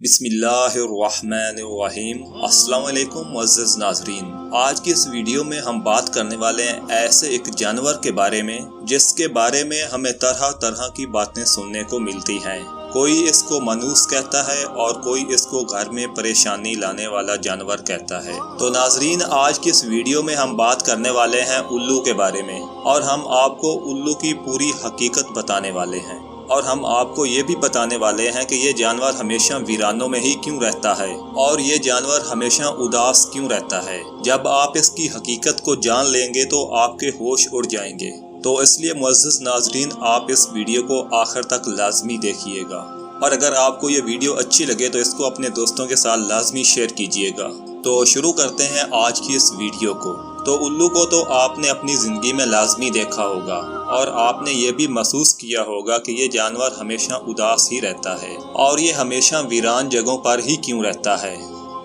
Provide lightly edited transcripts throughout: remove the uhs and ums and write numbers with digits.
بسم اللہ الرحمن الرحیم۔ السلام علیکم معزز ناظرین، آج کی اس ویڈیو میں ہم بات کرنے والے ہیں ایسے ایک جانور کے بارے میں جس کے بارے میں ہمیں طرح طرح کی باتیں سننے کو ملتی ہیں۔ کوئی اس کو منوس کہتا ہے اور کوئی اس کو گھر میں پریشانی لانے والا جانور کہتا ہے۔ تو ناظرین، آج کی اس ویڈیو میں ہم بات کرنے والے ہیں الو کے بارے میں، اور ہم آپ کو الو کی پوری حقیقت بتانے والے ہیں، اور ہم آپ کو یہ بھی بتانے والے ہیں کہ یہ جانور ہمیشہ ویرانوں میں ہی کیوں رہتا ہے، اور یہ جانور ہمیشہ اداس کیوں رہتا ہے۔ جب آپ اس کی حقیقت کو جان لیں گے تو آپ کے ہوش اڑ جائیں گے، تو اس لیے معزز ناظرین، آپ اس ویڈیو کو آخر تک لازمی دیکھیے گا، اور اگر آپ کو یہ ویڈیو اچھی لگے تو اس کو اپنے دوستوں کے ساتھ لازمی شیئر کیجیے گا۔ تو شروع کرتے ہیں آج کی اس ویڈیو کو۔ تو الو کو تو آپ نے اپنی زندگی میں لازمی دیکھا ہوگا، اور آپ نے یہ بھی محسوس کیا ہوگا کہ یہ جانور ہمیشہ اداس ہی رہتا ہے، اور یہ ہمیشہ ویران جگہوں پر ہی کیوں رہتا ہے۔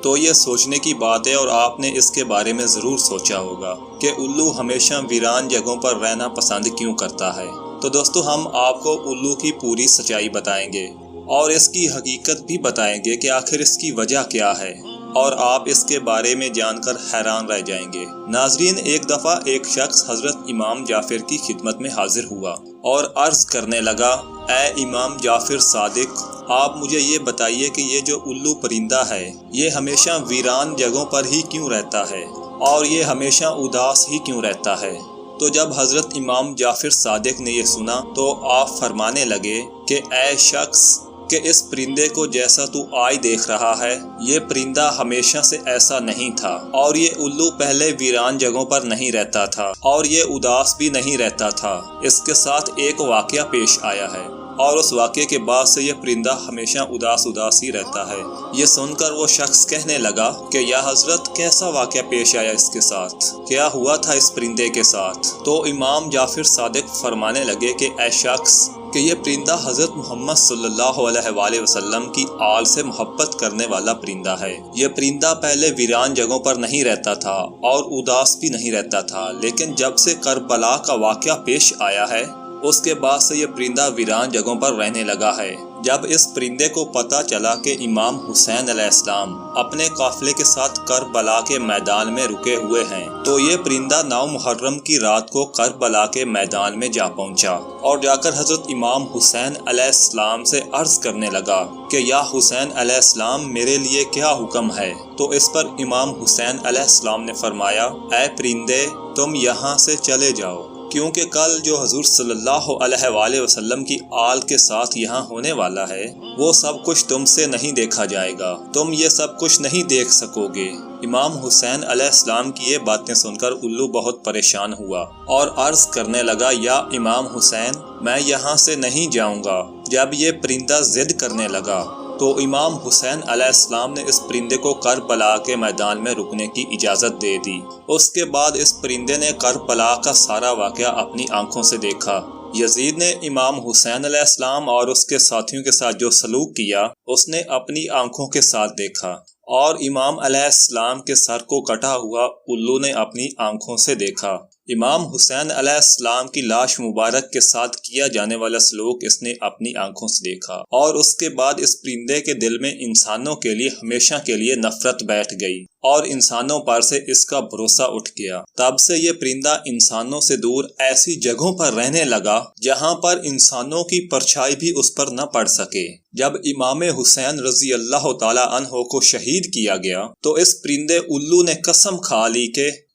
تو یہ سوچنے کی بات ہے، اور آپ نے اس کے بارے میں ضرور سوچا ہوگا کہ الو ہمیشہ ویران جگہوں پر رہنا پسند کیوں کرتا ہے۔ تو دوستو، ہم آپ کو الو کی پوری سچائی بتائیں گے، اور اس کی حقیقت بھی بتائیں گے کہ آخر اس کی وجہ کیا ہے، اور آپ اس کے بارے میں جان کر حیران رہ جائیں گے۔ ناظرین، ایک دفعہ ایک شخص حضرت امام جعفر کی خدمت میں حاضر ہوا اور عرض کرنے لگا، اے امام جعفر صادق، آپ مجھے یہ بتائیے کہ یہ جو الو پرندہ ہے یہ ہمیشہ ویران جگہوں پر ہی کیوں رہتا ہے، اور یہ ہمیشہ اداس ہی کیوں رہتا ہے۔ تو جب حضرت امام جعفر صادق نے یہ سنا تو آپ فرمانے لگے کہ اے شخص، کہ اس پرندے کو جیسا تو آج دیکھ رہا ہے، یہ پرندہ ہمیشہ سے ایسا نہیں تھا، اور یہ الو پہلے ویران جگہوں پر نہیں رہتا تھا، اور یہ اداس بھی نہیں رہتا تھا۔ اس کے ساتھ ایک واقعہ پیش آیا ہے، اور اس واقعے کے بعد سے یہ پرندہ ہمیشہ اداس ہی رہتا ہے۔ یہ سن کر وہ شخص کہنے لگا کہ یا حضرت، کیسا واقعہ پیش آیا اس کے ساتھ، کیا ہوا تھا اس پرندے کے ساتھ؟ تو امام جعفر صادق فرمانے لگے کہ اے شخص، کہ یہ پرندہ حضرت محمد صلی اللہ علیہ وآلہ وسلم کی آل سے محبت کرنے والا پرندہ ہے۔ یہ پرندہ پہلے ویران جگہوں پر نہیں رہتا تھا اور اداس بھی نہیں رہتا تھا، لیکن جب سے کربلا کا واقعہ پیش آیا ہے اس کے بعد سے یہ پرندہ ویران جگہوں پر رہنے لگا ہے۔ جب اس پرندے کو پتہ چلا کہ امام حسین علیہ السلام اپنے قافلے کے ساتھ کربلا کے میدان میں رکے ہوئے ہیں، تو یہ پرندہ 9 محرم کی رات کو کربلا کے میدان میں جا پہنچا، اور جا کر حضرت امام حسین علیہ السلام سے عرض کرنے لگا کہ یا حسین علیہ السلام، میرے لیے کیا حکم ہے؟ تو اس پر امام حسین علیہ السلام نے فرمایا، اے پرندے، تم یہاں سے چلے جاؤ، کیونکہ کل جو حضور صلی اللہ علیہ وآلہ وسلم کی آل کے ساتھ یہاں ہونے والا ہے وہ سب کچھ تم سے نہیں دیکھا جائے گا، تم یہ سب کچھ نہیں دیکھ سکو گے۔ امام حسین علیہ السلام کی یہ باتیں سن کر الو بہت پریشان ہوا اور عرض کرنے لگا، یا امام حسین، میں یہاں سے نہیں جاؤں گا۔ جب یہ پرندہ ضد کرنے لگا تو امام حسین علیہ السلام نے اس پرندے کو کربلا کے میدان میں رکنے کی اجازت دے دی۔ اس کے بعد اس پرندے نے کربلا کا سارا واقعہ اپنی آنکھوں سے دیکھا۔ یزید نے امام حسین علیہ السلام اور اس کے ساتھیوں کے ساتھ جو سلوک کیا اس نے اپنی آنکھوں کے ساتھ دیکھا، اور امام علیہ السلام کے سر کو کٹا ہوا الو نے اپنی آنکھوں سے دیکھا۔ امام حسین علیہ السلام کی لاش مبارک کے ساتھ کیا جانے والا سلوک اس نے اپنی آنکھوں سے دیکھا، اور اس کے بعد اس پرندے کے دل میں انسانوں کے لیے ہمیشہ کے لیے نفرت بیٹھ گئی، اور انسانوں پر سے اس کا بھروسہ اٹھ گیا۔ تب سے یہ پرندہ انسانوں سے دور ایسی جگہوں پر رہنے لگا جہاں پر انسانوں کی پرچھائی بھی اس پر نہ پڑ سکے۔ جب امام حسین رضی اللہ تعالی عنہ کو شہید کیا گیا تو اس پرندے الو نے قسم کھا لی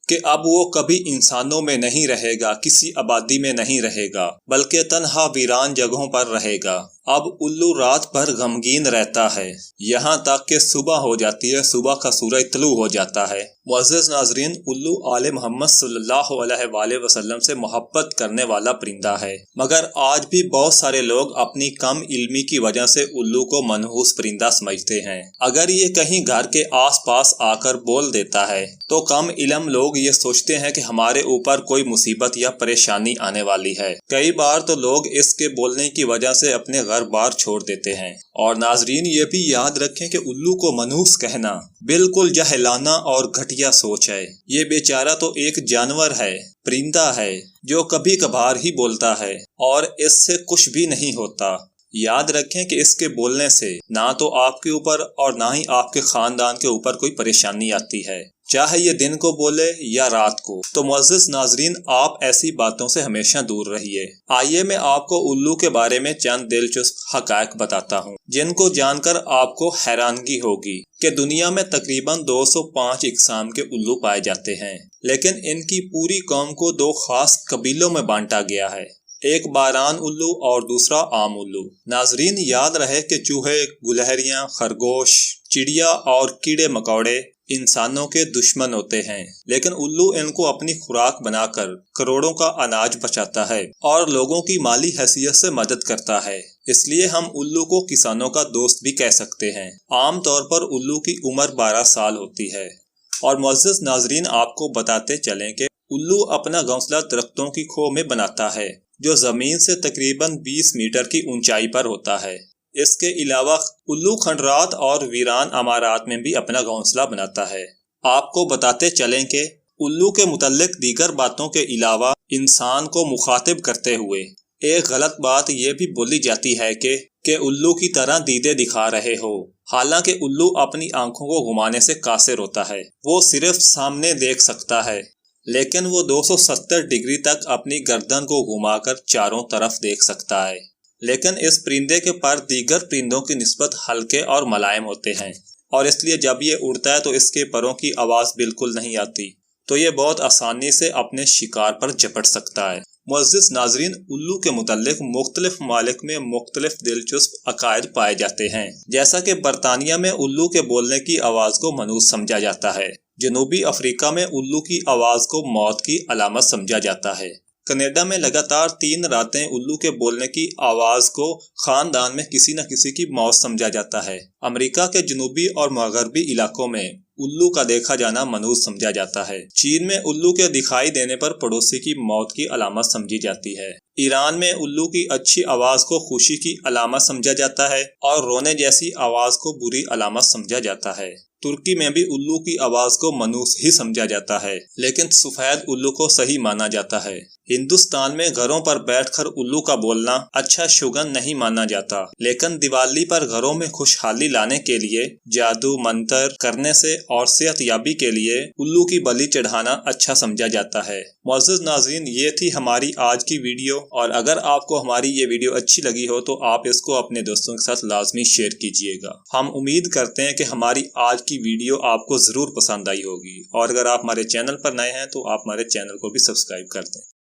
کہ اب وہ کبھی انسانوں میں نہیں رہے گا، کسی آبادی میں نہیں رہے گا، بلکہ تنہا ویران جگہوں پر رہے گا۔ اب الو رات بھر غمگین رہتا ہے، یہاں تک کہ صبح ہو جاتی ہے، صبح کا سورج طلوع ہو جاتا ہے۔ معزز ناظرین، الو آل محمد صلی اللہ علیہ وآلہ وسلم سے محبت کرنے والا پرندہ ہے، مگر آج بھی بہت سارے لوگ اپنی کم علمی کی وجہ سے الو کو منحوس پرندہ سمجھتے ہیں۔ اگر یہ کہیں گھر کے آس پاس آ کر بول دیتا ہے تو کم علم لوگ یہ سوچتے ہیں کہ ہمارے اوپر کوئی مصیبت یا پریشانی آنے والی ہے۔ کئی بار تو لوگ اس کے بولنے کی وجہ سے اپنے گھر بار چھوڑ دیتے ہیں۔ اور ناظرین، یہ بھی یاد رکھیں کہ الو کو منحوس کہنا بالکل جاہلانہ اور گھٹیا سوچ ہے۔ یہ بیچارہ تو ایک جانور ہے، پرندہ ہے جو کبھی کبھار ہی بولتا ہے، اور اس سے کچھ بھی نہیں ہوتا۔ یاد رکھیں کہ اس کے بولنے سے نہ تو آپ کے اوپر اور نہ ہی آپ کے خاندان کے اوپر کوئی پریشانی آتی ہے، چاہے یہ دن کو بولے یا رات کو۔ تو معزز ناظرین، آپ ایسی باتوں سے ہمیشہ دور رہیے۔ آئیے میں آپ کو الو کے بارے میں چند دلچسپ حقائق بتاتا ہوں جن کو جان کر آپ کو حیرانگی ہوگی کہ دنیا میں تقریباً 205 اقسام کے الو پائے جاتے ہیں، لیکن ان کی پوری قوم کو دو خاص قبیلوں میں بانٹا گیا ہے، ایک باران الو اور دوسرا عام الو۔ ناظرین، یاد رہے کہ چوہے، گلہریاں، خرگوش، چڑیا اور کیڑے مکوڑے انسانوں کے دشمن ہوتے ہیں، لیکن الو ان کو اپنی خوراک بنا کر کروڑوں کا اناج بچاتا ہے اور لوگوں کی مالی حیثیت سے مدد کرتا ہے۔ اس لیے ہم الو کو کسانوں کا دوست بھی کہہ سکتے ہیں۔ عام طور پر الو کی عمر 12 سال ہوتی ہے، اور معزز ناظرین، آپ کو بتاتے چلیں کہ الو اپنا گھونسلہ درختوں کی کھو میں بناتا ہے جو زمین سے تقریباً 20 میٹر کی اونچائی پر ہوتا ہے۔ اس کے علاوہ الو کھنڈرات اور ویران عمارات میں بھی اپنا گھونسلہ بناتا ہے۔ آپ کو بتاتے چلیں کہ الو کے متعلق دیگر باتوں کے علاوہ انسان کو مخاطب کرتے ہوئے ایک غلط بات یہ بھی بولی جاتی ہے کہ الو کی طرح دیدے دکھا رہے ہو، حالانکہ الو اپنی آنکھوں کو گھمانے سے قاصر ہوتا ہے۔ وہ صرف سامنے دیکھ سکتا ہے، لیکن وہ 270 ڈگری تک اپنی گردن کو گھما کر چاروں طرف دیکھ سکتا ہے۔ لیکن اس پرندے کے پر دیگر پرندوں کی نسبت ہلکے اور ملائم ہوتے ہیں، اور اس لیے جب یہ اڑتا ہے تو اس کے پروں کی آواز بالکل نہیں آتی، تو یہ بہت آسانی سے اپنے شکار پر جپٹ سکتا ہے۔ معزز ناظرین، الو کے متعلق مختلف ممالک میں مختلف دلچسپ عقائد پائے جاتے ہیں، جیسا کہ برطانیہ میں الو کے بولنے کی آواز کو منحوس سمجھا جاتا ہے، جنوبی افریقہ میں الو کی آواز کو موت کی علامت سمجھا جاتا ہے، کینیڈا میں لگاتار 3 راتیں الو کے بولنے کی آواز کو خاندان میں کسی نہ کسی کی موت سمجھا جاتا ہے، امریکہ کے جنوبی اور مغربی علاقوں میں الو کا دیکھا جانا منحوس سمجھا جاتا ہے، چین میں الو کے دکھائی دینے پر پڑوسی کی موت کی علامت سمجھی جاتی ہے، ایران میں الو کی اچھی آواز کو خوشی کی علامت سمجھا جاتا ہے اور رونے جیسی آواز کو بری علامت سمجھا جاتا ہے، ترکی میں بھی الو کی آواز کو منحوس ہی سمجھا جاتا ہے، لیکن سفید الو کو صحیح مانا جاتا ہے۔ ہندوستان میں گھروں پر بیٹھ کر الو کا بولنا اچھا شگن نہیں مانا جاتا، لیکن دیوالی پر گھروں میں خوشحالی لانے کے لیے جادو منتر کرنے سے اور صحت یابی کے لیے الو کی بلی چڑھانا اچھا سمجھا جاتا ہے۔ معزز ناظرین، یہ تھی ہماری آج کی ویڈیو، اور اگر آپ کو ہماری یہ ویڈیو اچھی لگی ہو تو آپ اس کو اپنے دوستوں کے ساتھ لازمی شیئر کیجیے گا۔ ہم امید کرتے ہیں کہ ہماری آج کی ویڈیو آپ کو ضرور پسند آئی ہوگی، اور اگر آپ ہمارے چینل پر نئے ہیں تو آپ ہمارے چینل کو بھی سبسکرائب کر دیں۔